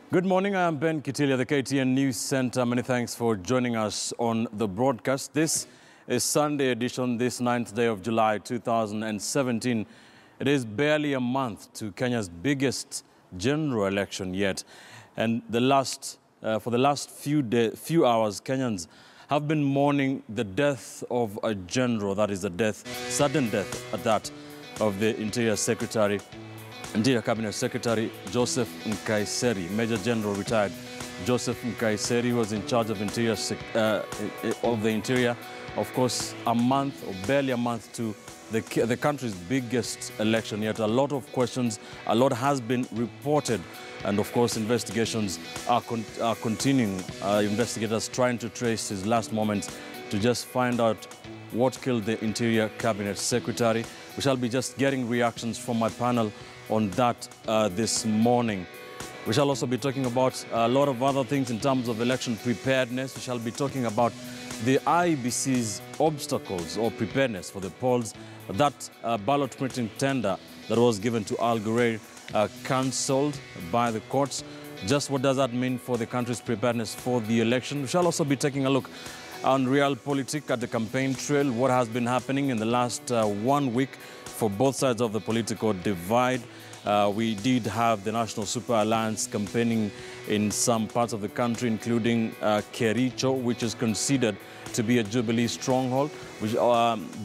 Good morning, I am Ben Kitilia, the KTN News Center. Many thanks for joining us on the broadcast. This is Sunday edition, this 9th day of July 2017. It is barely a month to Kenya's biggest general election yet. And for the last few hours, Kenyans have been mourning the death of a general, that is sudden death at that, of the Interior Cabinet Secretary Joseph Nkaissery. Major General retired Joseph Nkaissery was in charge of the Interior. Of course, a month or barely a month to the country's biggest election. Yet a lot of questions, a lot has been reported. And of course, investigations are continuing. Investigators trying to trace his last moments to just find out what killed the Interior Cabinet Secretary. We shall be just getting reactions from my panel on that this morning. We shall also be talking about a lot of other things in terms of election preparedness. We shall be talking about the IEBC's obstacles or preparedness for the polls. That ballot printing tender that was given to Al Ghurair cancelled by the courts. Just what does that mean for the country's preparedness for the election? We shall also be taking a look on realpolitik at the campaign trail, what has been happening in the last 1 week for both sides of the political divide. We did have the National Super Alliance campaigning in some parts of the country, including Kericho, which is considered to be a Jubilee stronghold. Which,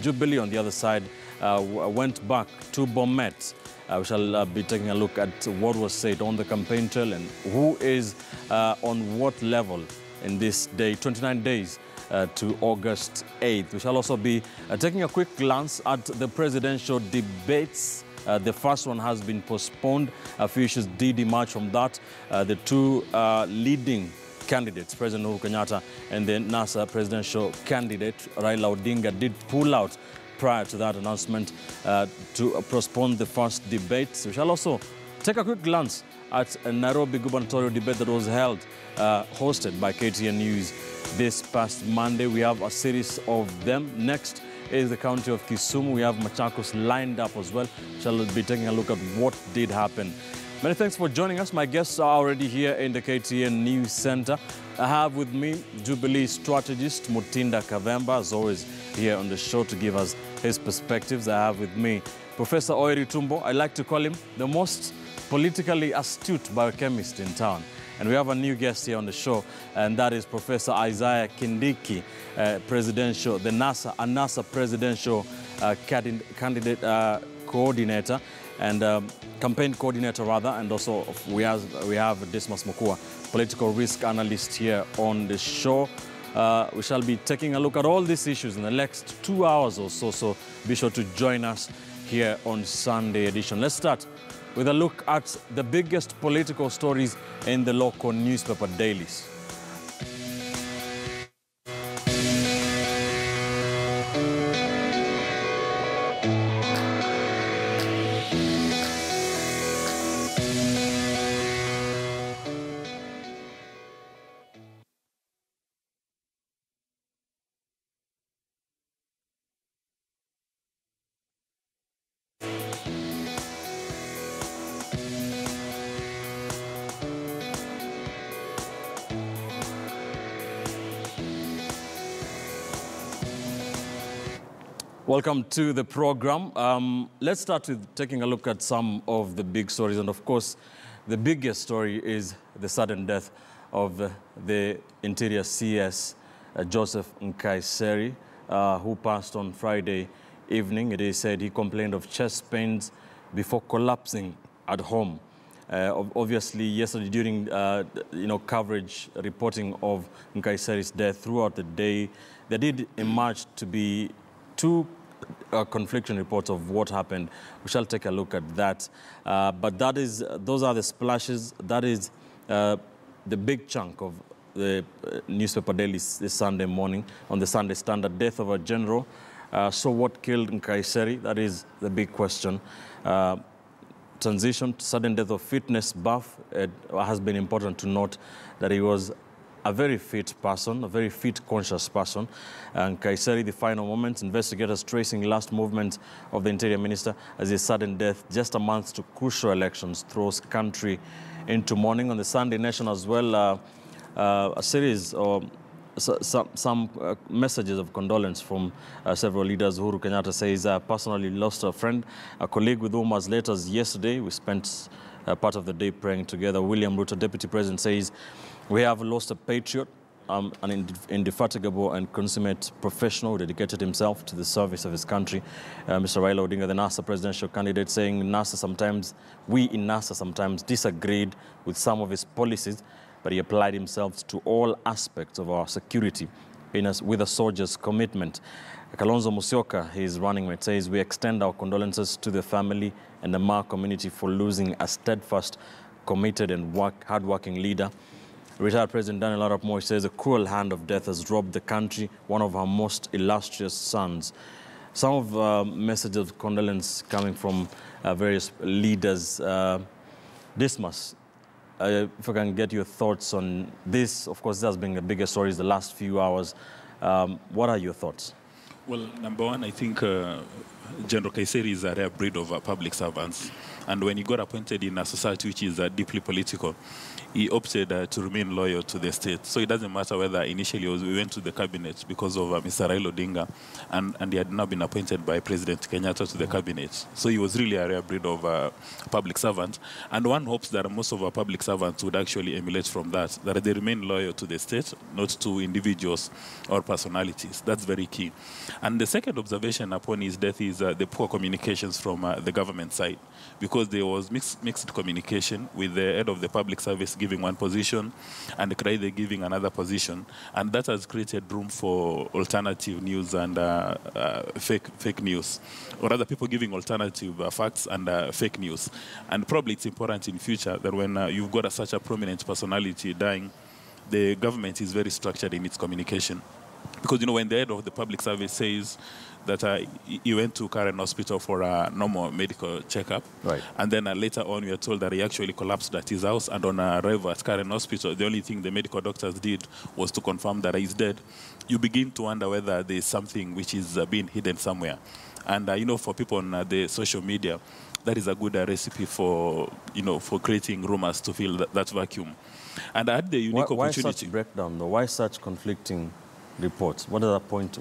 Jubilee, on the other side, went back to Bomet. We shall be taking a look at what was said on the campaign trail and who is on what level in this day, 29 days to August 8th. We shall also be taking a quick glance at the presidential debates. The first one has been postponed. A few issues did emerge from that. The two leading candidates, President Uhuru Kenyatta and the NASA presidential candidate, Raila Odinga, did pull out prior to that announcement to postpone the first debate. We shall also take a quick glance at a Nairobi gubernatorial debate that was held, hosted by KTN News this past Monday. We have a series of them. Next is the county of Kisumu. We have Machakos lined up as well. Shall be taking a look at what did happen. Many thanks for joining us. My guests are already here in the KTN News Center. I have with me Jubilee strategist Mutinda Kavemba, as always, here on the show to give us his perspectives. I have with me Professor Oeri Tumbo. I like to call him the most politically astute biochemist in town. And we have a new guest here on the show, and that is Professor Isaiah Kindiki, the NASA presidential candidate coordinator and campaign coordinator rather, and also we have Dismas Mukua, political risk analyst here on the show. We shall be taking a look at all these issues in the next 2 hours or so, so be sure to join us here on Sunday edition. Let's start with a look at the biggest political stories in the local newspaper dailies. Welcome to the program. Let's start with taking a look at some of the big stories. And of course, the biggest story is the sudden death of the Interior CS, Joseph Nkaissery, who passed on Friday evening. It is said he complained of chest pains before collapsing at home. Obviously, yesterday during coverage reporting of Nkaissery's death throughout the day, there did emerge to be two conflicting reports of what happened. We shall take a look at that. But those are the splashes. That is the big chunk of the newspaper dailies this Sunday morning on the Sunday Standard. Death of a general. So what killed Nkaissery? That is the big question. Transition to sudden death of fitness buff. It has been important to note that he was a very fit person, a very fit, conscious person. And Nkaissery, the final moments, investigators tracing last movement of the Interior Minister as a sudden death just a month to crucial elections throws country into mourning. On the Sunday Nation as well, a series or some messages of condolence from several leaders. Uhuru Kenyatta says, personally lost a friend, a colleague with whom was late as yesterday. We spent part of the day praying together. William Ruto, Deputy President, says, we have lost a patriot, an indefatigable and consummate professional who dedicated himself to the service of his country. Mr. Raila Odinga, the NASA presidential candidate, saying we in NASA sometimes disagreed with some of his policies, but he applied himself to all aspects of our security with a soldier's commitment. Kalonzo Musyoka, his running mate, says, we extend our condolences to the family and the Maa community for losing a steadfast, committed and hard-working leader. Retired President Daniel Arap Moi says, a cruel hand of death has robbed the country, one of her most illustrious sons. Some of messages of condolence coming from various leaders. Dismas, if I can get your thoughts on this. Of course, this has been the biggest story the last few hours. What are your thoughts? Well, number one, I think General Nkaissery is a rare breed of public servants. And when he got appointed in a society which is deeply political, he opted to remain loyal to the state. So it doesn't matter whether initially we went to the cabinet because of Mr. Raila Odinga, and he had now been appointed by President Kenyatta to the cabinet. So he was really a rare breed of public servant. And one hopes that most of our public servants would actually emulate from that they remain loyal to the state, not to individuals or personalities. That's very key. And the second observation upon his death is the poor communications from the government side, because there was mixed communication with the head of the public service giving one position and the Kraide giving another position. And that has created room for alternative news and fake news, or rather people giving alternative facts and fake news. And probably it's important in future that when you've got such a prominent personality dying, the government is very structured in its communication. Because, you know, when the head of the public service says that he went to Karen Hospital for a normal medical checkup, right, and then later on we are told that he actually collapsed at his house, and on arrival at Karen Hospital, the only thing the medical doctors did was to confirm that he's dead, you begin to wonder whether there's something which is being hidden somewhere. And, you know, for people on the social media, that is a good recipe for, you know, for creating rumors to fill that vacuum. And I had the unique opportunity. Why such breakdown, though? Why such conflicting reports? What does that point to?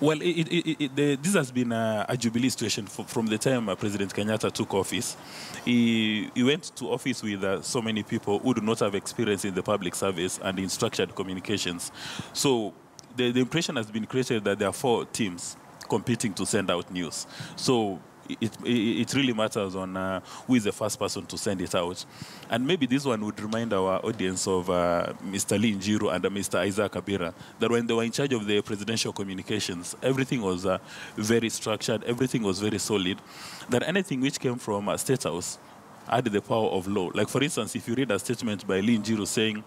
Well, this has been a jubilee situation from the time President Kenyatta took office. He went to office with so many people who do not have experience in the public service and in structured communications. So the impression has been created that there are 4 teams competing to send out news. So it really matters on who is the first person to send it out. And maybe this one would remind our audience of Mr. Lee Njiru and Mr. Isaac Kabira, that when they were in charge of the presidential communications, everything was very structured, everything was very solid, that anything which came from State House had the power of law. Like, for instance, if you read a statement by Lee Njiru saying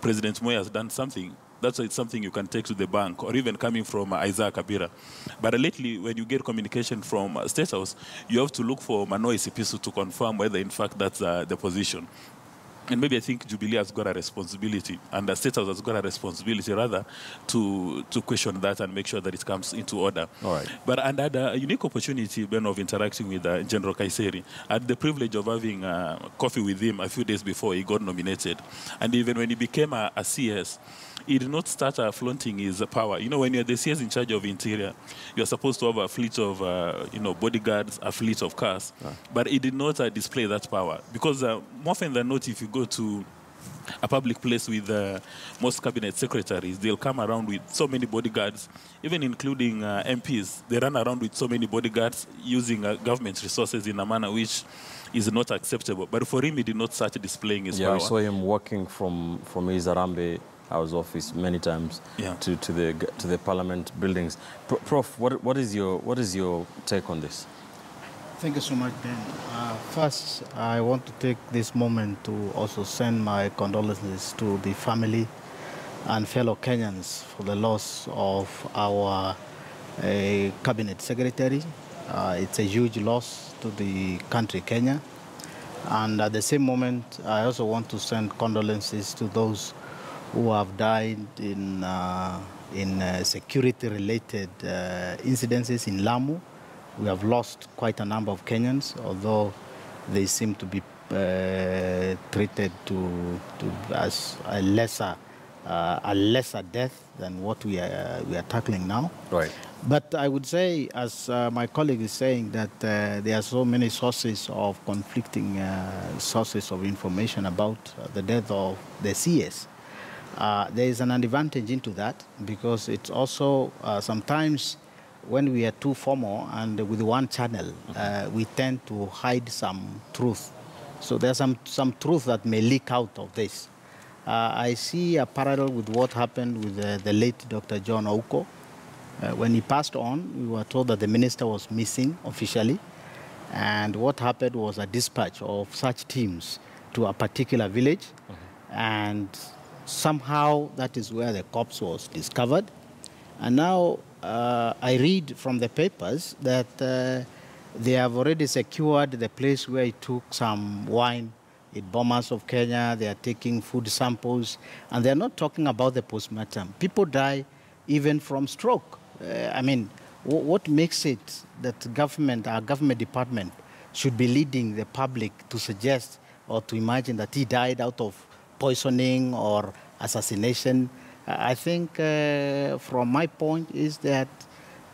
President Moi has done something, that's something you can take to the bank, or even coming from Isaac Kabira. But lately, when you get communication from State House, you have to look for Manoi Sipisu to confirm whether, in fact, that's the position. And maybe I think Jubilee has got a responsibility, and the State House has got a responsibility, rather, to question that and make sure that it comes into order. All right. But I had a unique opportunity, Ben, of interacting with General Nkaissery. I had the privilege of having coffee with him a few days before he got nominated. And even when he became a CS, he did not start flaunting his power. You know, when you're the CS in charge of interior, you're supposed to have a fleet of, bodyguards, a fleet of cars. Right. But he did not display that power. Because more often than not, if you go to a public place with most cabinet secretaries, they'll come around with so many bodyguards, even including MPs. They run around with so many bodyguards using government resources in a manner which is not acceptable. But for him, he did not start displaying his power. Yeah, I saw him walking from his Arambe House office many times to the Parliament buildings. Prof, what is your take on this? Thank you so much, Ben. First, I want to take this moment to also send my condolences to the family and fellow Kenyans for the loss of our cabinet secretary. It's a huge loss to the country, Kenya. And at the same moment, I also want to send condolences to those who have died in security-related incidences in Lamu. We have lost quite a number of Kenyans, although they seem to be treated as a lesser death than what we are tackling now. Right. But I would say, as my colleague is saying, that there are so many sources of conflicting sources of information about the death of the CS. There is an advantage into that, because it's also sometimes when we are too formal and with one channel, we tend to hide some truth. So there's some truth that may leak out of this. I see a parallel with what happened with the late Dr. John Ouko. When he passed on, we were told that the minister was missing officially. And what happened was a dispatch of such teams to a particular village. And somehow that is where the corpse was discovered. And now I read from the papers that they have already secured the place where he took some wine in Bomas of Kenya. They are taking food samples. And they're not talking about the postmortem. People die even from stroke. I mean, what makes it that our government department should be leading the public to suggest or to imagine that he died out of poisoning or assassination? I think from my point is that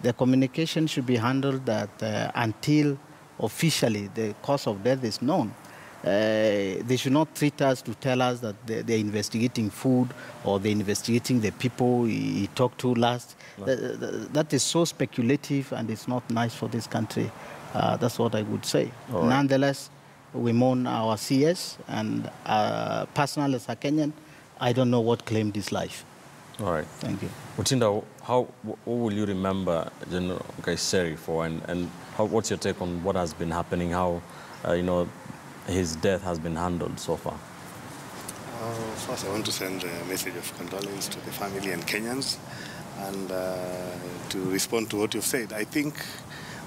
the communication should be handled that until officially the cause of death is known. They should not treat us to tell us that they're investigating food or they're investigating the people he talked to last. That is so speculative, and it's not nice for this country. That's what I would say. Right. Nonetheless, we mourn our CS, and personally as a Kenyan, I don't know what claimed his life. All right. Thank you. Mutinda, what will you remember General Nkaissery for, and what's your take on what has been happening, how, his death has been handled so far? First, I want to send a message of condolence to the family and Kenyans. And to respond to what you've said, I think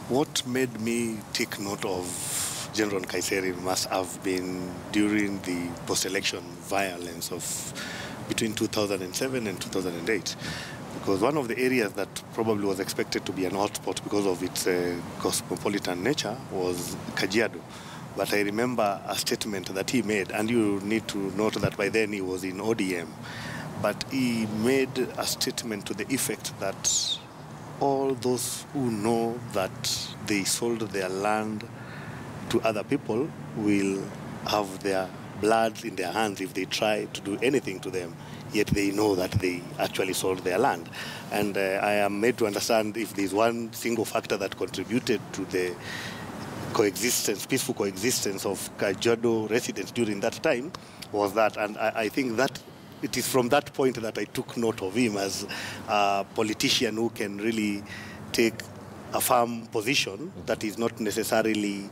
what made me take note of General Nkaissery must have been during the post-election violence of between 2007 and 2008. Because one of the areas that probably was expected to be an hotspot because of its cosmopolitan nature was Kajiado. But I remember a statement that he made, and you need to note that by then he was in ODM. But he made a statement to the effect that all those who know that they sold their land to other people will have their blood in their hands if they try to do anything to them, yet they know that they actually sold their land. And I am made to understand if there's one single factor that contributed to the peaceful coexistence of Kajiado residents during that time was that. And I think that it is from that point that I took note of him as a politician who can really take a firm position that is not necessarily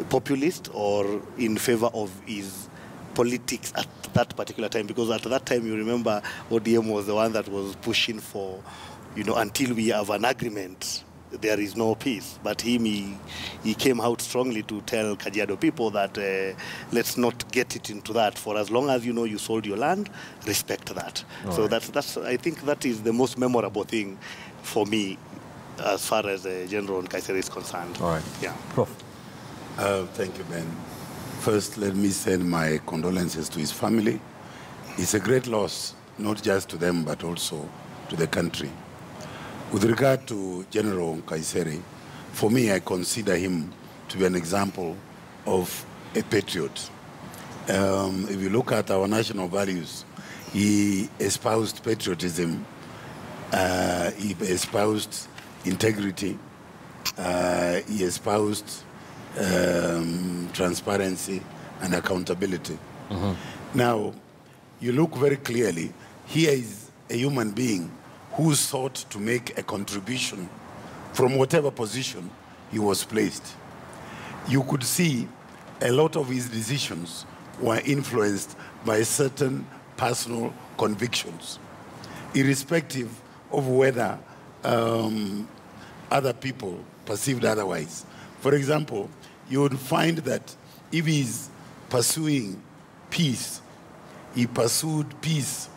populist or in favor of his politics at that particular time. Because at that time, you remember, ODM was the one that was pushing for, until we have an agreement, there is no peace. But he came out strongly to tell Kajiado people that let's not get it into that. For as long as you sold your land, respect that. All so right. that's I think that is the most memorable thing for me as far as General Nkaissery is concerned. All right. Yeah. Prof. Thank you, Ben. First, let me send my condolences to his family. It's a great loss, not just to them, but also to the country. With regard to General Nkaissery, for me, I consider him to be an example of a patriot. If you look at our national values, he espoused patriotism, he espoused integrity, he espoused transparency and accountability. Now, you look very clearly, here is a human being who sought to make a contribution from whatever position he was placed. You could see a lot of his decisions were influenced by certain personal convictions, irrespective of whether other people perceived otherwise. For example, you would find that if he's pursuing peace, he pursued peace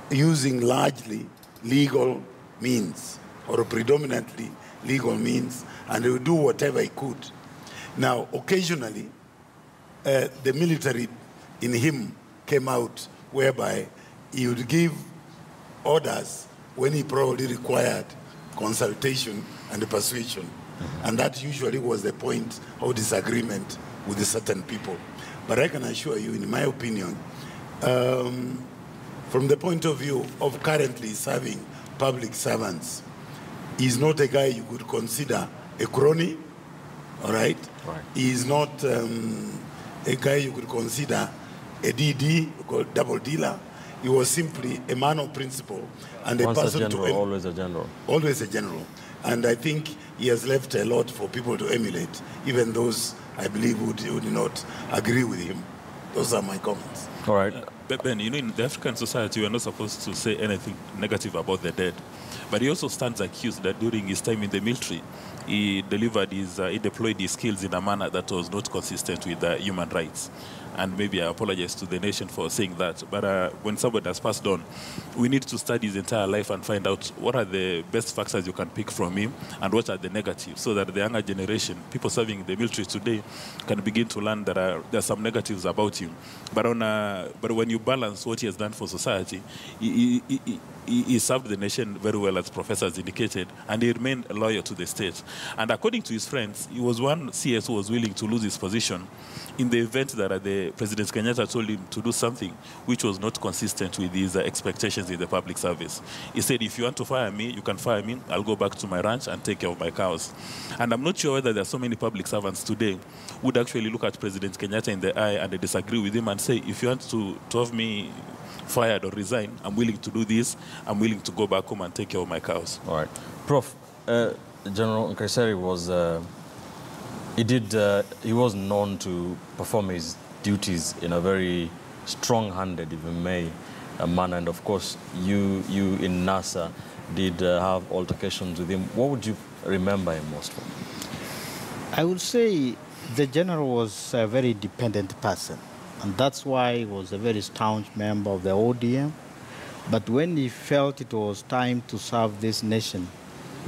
using largely legal means, or predominantly legal means, and he would do whatever he could. Now, occasionally, the military in him came out, whereby he would give orders when he probably required consultation and persuasion. And that usually was the point of disagreement with certain people. But I can assure you, in my opinion, from the point of view of currently serving public servants, he's not a guy you could consider a crony, all right? He is not a guy you could consider a DD, called double dealer. He was simply a man of principle and Once a person a general, to always a general. Always a general. And I think he has left a lot for people to emulate, even those, I believe, would not agree with him. Those are my comments. All right. Ben, you know, in the African society, we are not supposed to say anything negative about the dead. But he also stands accused that during his time in the military, he deployed his skills in a manner that was not consistent with human rights. And maybe I apologize to the nation for saying that. But when somebody has passed on, we need to study his entire life and find out what are the best factors you can pick from him and what are the negatives, so that the younger generation, people serving in the military today, can begin to learn that there are some negatives about him. But when you balance what he has done for society, he served the nation very well, as professors indicated, and he remained loyal to the state. And according to his friends, he was one CS who was willing to lose his position in the event that the President Kenyatta told him to do something which was not consistent with his expectations in the public service. He said, if you want to fire me, you can fire me. I'll go back to my ranch and take care of my cows. And I'm not sure whether there are so many public servants today who would actually look at President Kenyatta in the eye and they disagree with him and say, if you want to have me fired or resign, I'm willing to do this. I'm willing to go back home and take care of my cows. All right. Prof, General Nkaissery was, he was known to perform his duties in a very strong-handed, if you may, manner. And of course, you in NASA did have altercations with him. What would you remember him most for? I would say the general was a very dependent person. And that's why he was a very staunch member of the ODM. But when he felt it was time to serve this nation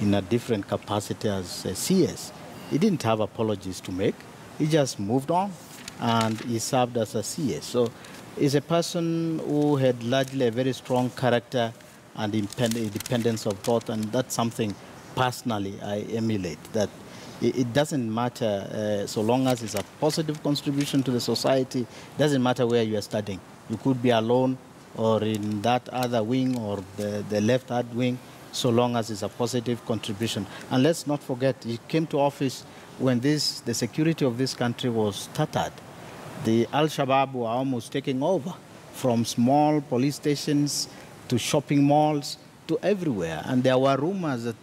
in a different capacity as a CS, he didn't have apologies to make. He just moved on, and he served as a CS. So he's a person who had largely a very strong character and independence of thought, and that's something personally I emulate, that it doesn't matter, so long as it's a positive contribution to the society. It doesn't matter where you are studying. You could be alone or in that other wing or the left-hand wing, so long as it's a positive contribution. And let's not forget, he came to office when the security of this country was tattered. The Al-Shabaab were almost taking over, from small police stations to shopping malls to everywhere. And there were rumors that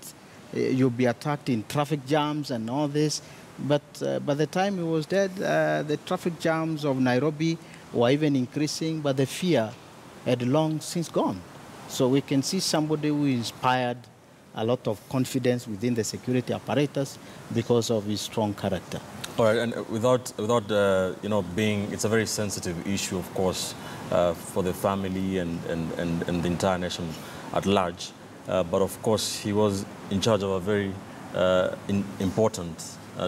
you'll be attacked in traffic jams and all this. But by the time he was dead, the traffic jams of Nairobi were even increasing, but the fear had long since gone. So we can see somebody who inspired a lot of confidence within the security apparatus because of his strong character. All right, and without being, it's a very sensitive issue, of course, for the family and the entire nation at large. But of course, he was in charge of a very important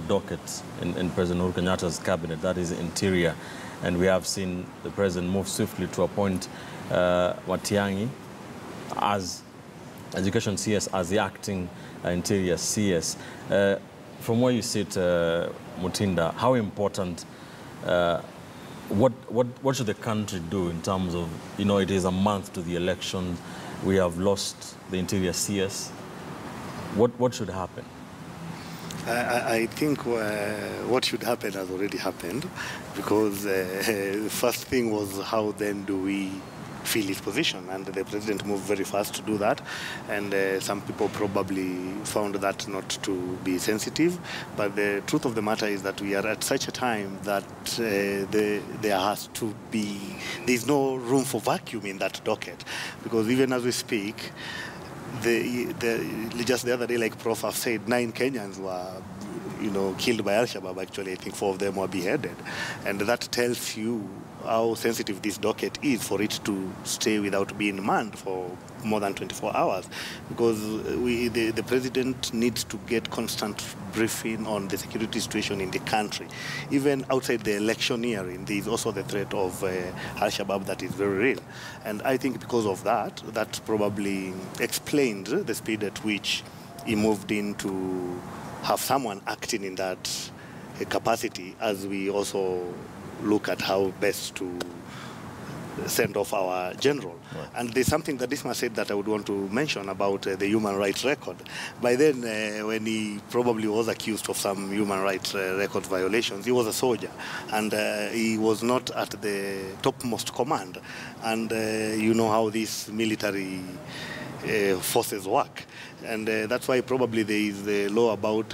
docket in President Uhuru Kenyatta's cabinet, that is Interior. And we have seen the president move swiftly to appoint Matiang'i as Education CS, as the acting Interior CS. From where you sit, Mutinda, how important, what should the country do in terms of, it is a month to the election, we have lost the Interior CS. What should happen? I think what should happen has already happened, because the first thing was, how then do we fill his position? And the president moved very fast to do that, and some people probably found that not to be sensitive. But the truth of the matter is that we are at such a time that there has to be, there's no room for vacuum in that docket, because even as we speak, just the other day, like Prof have said, 9 Kenyans were killed by Al-Shabaab. Actually, I think 4 of them were beheaded. And that tells you how sensitive this docket is for it to stay without being manned for more than 24 hours. Because the president needs to get constant briefing on the security situation in the country. Even outside the election hearing, there is also the threat of Al-Shabaab that is very real. And I think because of that, that probably explained the speed at which he moved in to have someone acting in that capacity, as we also look at how best to send off our general. Right. And there's something that Disma said that I would want to mention about the human rights record. By then, when he probably was accused of some human rights record violations, he was a soldier, and he was not at the topmost command. And you know how these military forces work. And that's why probably there is the law about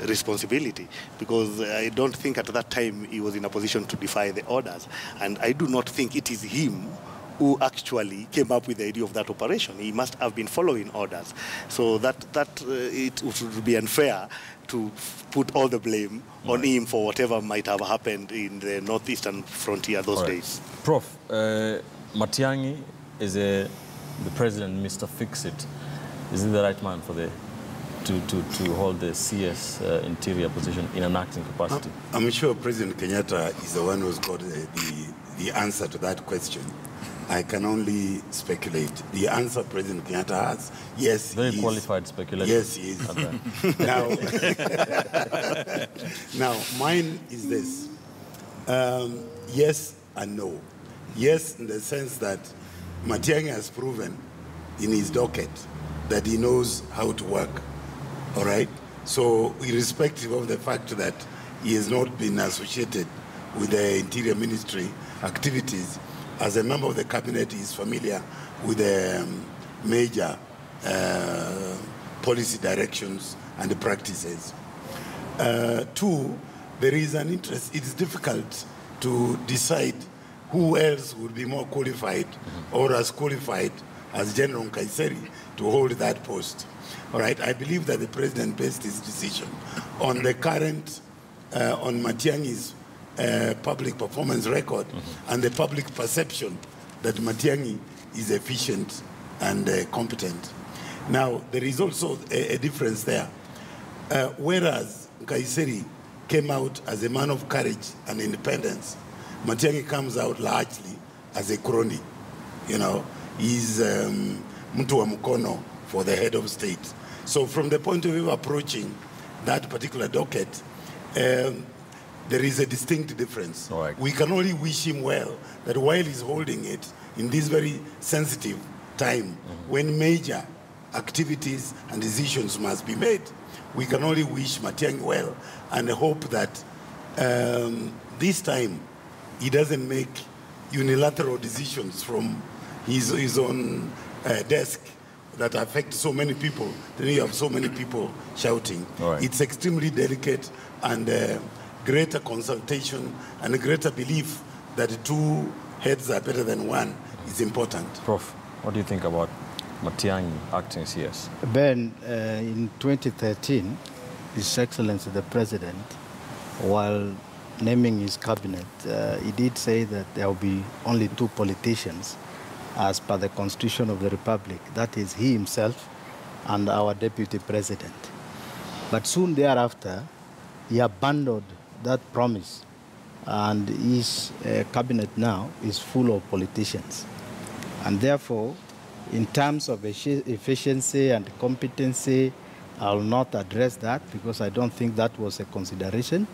responsibility, because I don't think at that time he was in a position to defy the orders. And I do not think it is him who actually came up with the idea of that operation. He must have been following orders. So it would be unfair to put all the blame on him for whatever might have happened in the northeastern frontier those days. Prof, Matiang'i is the president, Mr. Fix-It. Is he the right man for to hold the CS interior position in an acting capacity? I'm sure President Kenyatta is the one who's got the answer to that question. I can only speculate. The answer President Kenyatta has, yes, very qualified speculation. Yes, he is. Okay. Now, mine is this. Yes and no. Yes, in the sense that Matiang'i has proven in his docket that he knows how to work, all right? So irrespective of the fact that he has not been associated with the Interior Ministry activities, as a member of the cabinet, he is familiar with the major policy directions and the practices. 2, there is an interest. It's difficult to decide who else would be more qualified or as qualified as General Nkaissery to hold that post. All right, I believe that the president based his decision on the current, on Matiang'i's public performance record and the public perception that Matiang'i is efficient and competent. Now, there is also a difference there. Whereas Nkaissery came out as a man of courage and independence, Matiang'i comes out largely as a crony. He's mtu wa mkono for the head of state. So from the point of view of approaching that particular docket, there is a distinct difference. Right. We can only wish him well that while he's holding it in this very sensitive time when major activities and decisions must be made, we can only wish Matiang'i well and hope that this time he doesn't make unilateral decisions from his own desk that affect so many people. Then you have so many people shouting. Right. It's extremely delicate, and greater consultation and a greater belief that 2 heads are better than 1 is important. Prof, what do you think about Matiang'i acting CS? Ben, in 2013, His Excellency the President, while naming his cabinet, he did say that there will be only 2 politicians as per the Constitution of the Republic. That is he himself and our Deputy President. But soon thereafter, he abandoned that promise, and his cabinet now is full of politicians. And therefore, in terms of efficiency and competency, I will not address that because I don't think that was a consideration.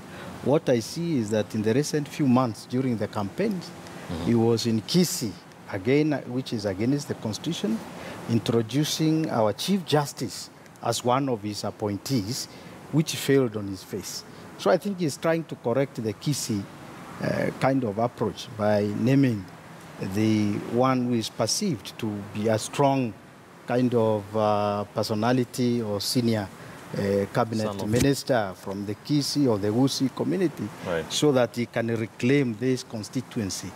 What I see is that in the recent few months during the campaigns, he was in Kisii, again, which is against the Constitution, introducing our Chief Justice as one of his appointees, which failed on his face. So I think he's trying to correct the Kisii kind of approach by naming the one who is perceived to be a strong kind of personality or senior cabinet minister from the Kisii or the Gusii community, right, so that he can reclaim this constituency.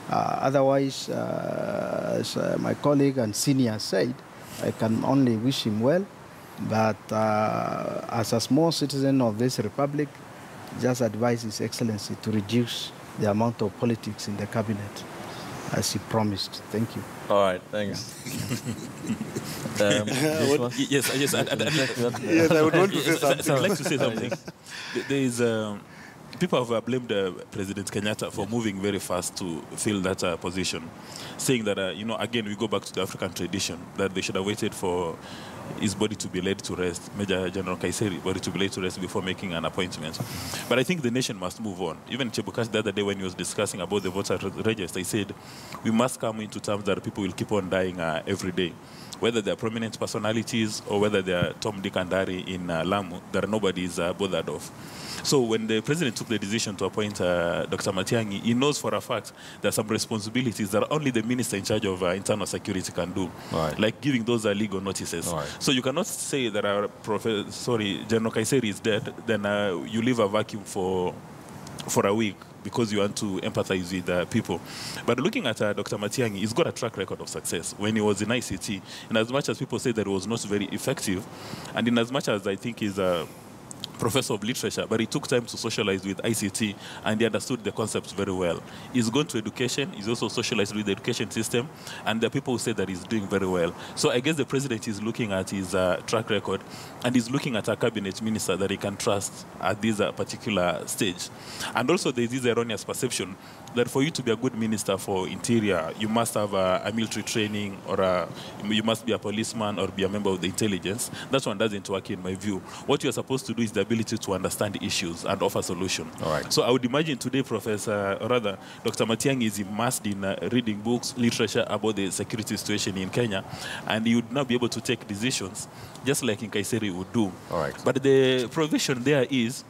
Otherwise, as my colleague and senior said, I can only wish him well But as a small citizen of this republic, just advise His Excellency to reduce the amount of politics in the cabinet, as he promised. Thank you. All right, thanks. Yes, Yes, I would want to say something. So I'd like to say something. There is people have blamed President Kenyatta for moving very fast to fill that position, saying that again we go back to the African tradition that they should have waited for his body to be laid to rest, Major General Nkaissery body to be laid to rest before making an appointment. But I think the nation must move on. Even Chebukati the other day when he was discussing about the voter register, he said we must come into terms that people will keep on dying every day. Whether they are prominent personalities or whether they are Tom, Dick and Harry in Lamu, that nobody is bothered of. So when the president took the decision to appoint Dr. Matiang'i, he knows for a fact there are some responsibilities that only the minister in charge of internal security can do, right, like giving those legal notices. Right. So you cannot say that our General Nkaissery is dead, then you leave a vacuum for a week because you want to empathize with people. But looking at Dr. Matiang'i, he's got a track record of success. When he was in ICT, and as much as people say that it was not very effective, and in as much as I think he's a professor of literature, but he took time to socialize with ICT and he understood the concepts very well. He's gone to education, he's also socialized with the education system, and the people who say that he's doing very well. So I guess the president is looking at his track record and he's looking at a cabinet minister that he can trust at this particular stage. And also there is this erroneous perception that for you to be a good minister for interior, you must have a military training or you must be a policeman or be a member of the intelligence. That one doesn't work in my view. What you're supposed to do is the ability to understand issues and offer solutions. All right. So I would imagine today, Dr. Matiang'i is immersed in reading books, literature about the security situation in Kenya, and he would now be able to take decisions just like Nkaissery would do. All right. But the provision there is,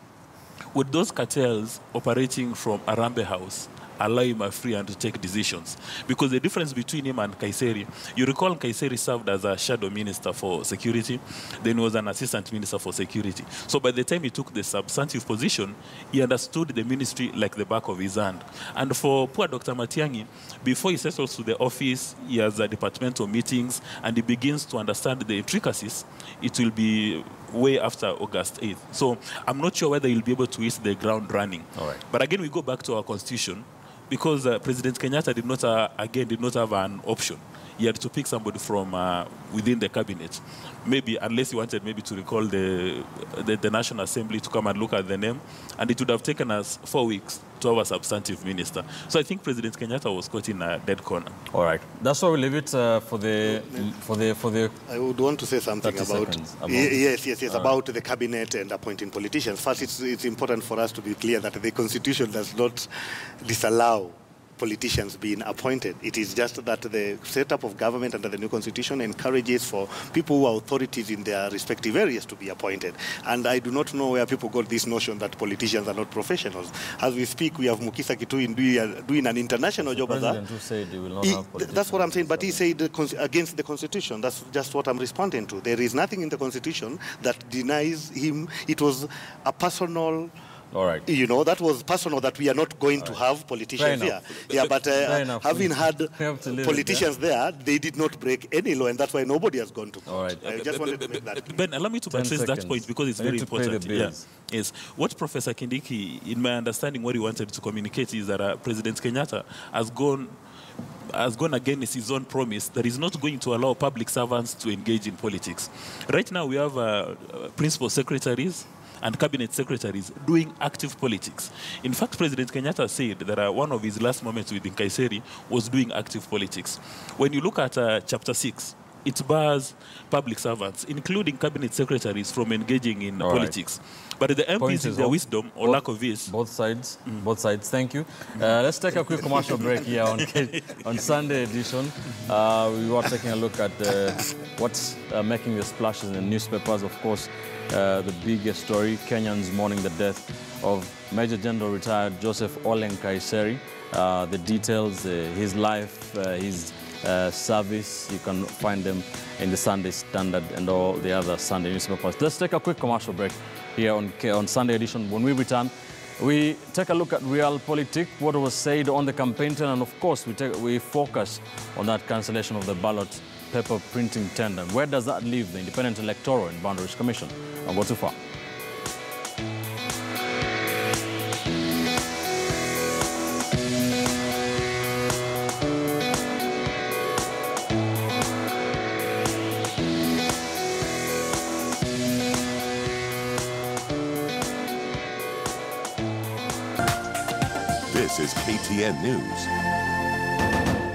with those cartels operating from Arambe House, allow him a free hand to take decisions. Because the difference between him and Nkaissery, you recall Nkaissery served as a shadow minister for security, then he was an assistant minister for security. So by the time he took the substantive position, he understood the ministry like the back of his hand. And for poor Dr. Matiang'i, before he settles to the office, he has departmental meetings, and he begins to understand the intricacies. It will be way after August 8th. So I'm not sure whether he'll be able to hit the ground running. All right. But again, we go back to our constitution, because President Kenyatta did not have an option. He had to pick somebody from within the cabinet. Maybe, unless he wanted maybe to recall the National Assembly to come and look at the name, and it would have taken us 4 weeks to have a substantive minister. So I think President Kenyatta was caught in a dead corner. All right. That's why we leave it for the. I would want to say something about about the cabinet and appointing politicians. First, it's important for us to be clear that the Constitution does not disallow politicians being appointed. It is just that the setup of government under the new constitution encourages for people who are authorities in their respective areas to be appointed. And I do not know where people got this notion that politicians are not professionals. As we speak, we have Mukisa Kitui doing an international job as that. Who said he will not have politicians. That's what I'm saying, but he said against the constitution. That's just what I'm responding to. There is nothing in the constitution that denies him. It was a personal. All right. You know, that was personal, that we are not going to have politicians here. Yeah, but having had politicians there, they did not break any law, and that's why nobody has gone to court. All right. I just wanted to make that. Ben, allow me to buttress that point because it's very important. Yes. What Professor Kindiki, in my understanding, what he wanted to communicate is that President Kenyatta has gone against his own promise that he's not going to allow public servants to engage in politics. Right now, we have principal secretaries and cabinet secretaries doing active politics. In fact, President Kenyatta said that one of his last moments with Nkaissery was doing active politics. When you look at Chapter 6, it bars public servants, including cabinet secretaries, from engaging in politics. But the MPs, in their wisdom or lack of this... Both sides. Thank you. Let's take a quick commercial break here on Sunday edition. We were taking a look at what's making the splashes in the newspapers. Of course, the biggest story, Kenyans mourning the death of Major General retired Joseph Ole Nkaissery. The details, his life, his service, you can find them in the Sunday Standard and all the other Sunday newspapers. Let's take a quick commercial break here on Sunday edition. When we return, we take a look at realpolitik, what was said on the campaign trail, and of course we focus on that cancellation of the ballot paper printing tender. Where does that leave the Independent Electoral and Boundaries Commission? I'll go too far. This is KTN News.